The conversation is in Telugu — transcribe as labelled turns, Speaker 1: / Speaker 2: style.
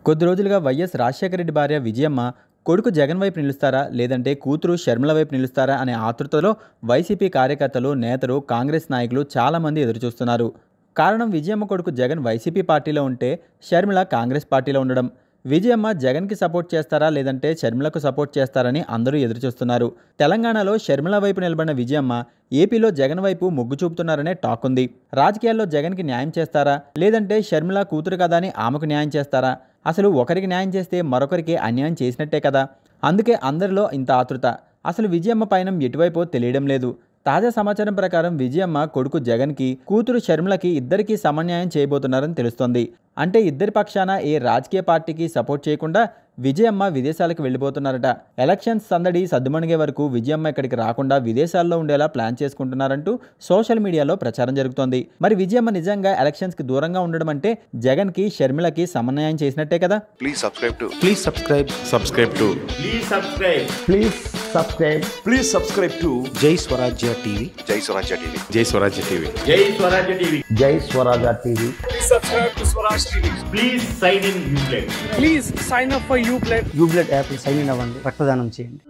Speaker 1: కొద్ది రోజులుగా వైఎస్ రాజశేఖర రెడ్డి భార్య విజయమ్మ కొడుకు జగన్ వైపు నిలుస్తారా లేదంటే కూతురు షర్మిల వైపు నిలుస్తారా అనే ఆతృతలో వైసీపీ కార్యకర్తలు, నేతలు, కాంగ్రెస్ నాయకులు చాలామంది ఎదురుచూస్తున్నారు. కారణం విజయమ్మ కొడుకు జగన్ వైసీపీ పార్టీలో ఉంటే షర్మిల కాంగ్రెస్ పార్టీలో ఉండడం. విజయమ్మ జగన్కి సపోర్ట్ చేస్తారా లేదంటే షర్మిలకు సపోర్ట్ చేస్తారని అందరూ ఎదురుచూస్తున్నారు. తెలంగాణలో షర్మిల వైపు నిలబడిన విజయమ్మ ఏపీలో జగన్ వైపు మొగ్గు చూపుతున్నారనే టాక్ ఉంది. రాజకీయాల్లో జగన్కి న్యాయం చేస్తారా లేదంటే షర్మిల కూతురు కదా అని ఆమెకు న్యాయం చేస్తారా? అసలు ఒకరికి న్యాయం చేస్తే మరొకరికి అన్యాయం చేసినట్టే కదా. అందుకే అందరిలో ఇంత ఆతృత. అసలు విజయమ్మ పయనం ఎటువైపో తెలియడం లేదు. తాజా సమాచారం ప్రకారం విజయమ్మ కొడుకు జగన్కి, కూతురు షర్మిలకి ఇద్దరికీ సమన్యాయం చేయబోతున్నారని తెలుస్తోంది. అంటే ఇద్దరి పక్షాన ఏ రాజకీయ పార్టీకి సపోర్ట్ చేయకుండా విజయమ్మ విదేశాలకు వెళ్ళిపోతున్నారట. ఎలక్షన్స్ సందడి సద్దుమణిగే వరకు విజయమ్మ ఇక్కడికి రాకుండా విదేశాల్లో ఉండేలా ప్లాన్ చేసుకుంటున్నారంటూ సోషల్ మీడియాలో ప్రచారం జరుగుతోంది. మరి విజయమ్మ నిజంగా ఎలక్షన్స్ కి దూరంగా ఉండడం అంటే జగన్ కి, షర్మిలకి సమన్యాయం చేసినట్టే కదా.
Speaker 2: Please subscribe to
Speaker 3: Jai Swarajya TV.
Speaker 2: Jai Swarajya TV.
Speaker 3: Jai Swarajya TV.
Speaker 4: Jai Swarajya TV.
Speaker 5: Jai Swarajya TV.
Speaker 4: Please subscribe to Swaraj TV. Please sign in Ublade.
Speaker 6: Please sign up for Ublade.
Speaker 5: Ublade app sign in అవ్వండి, రక్తదానం చేయండి.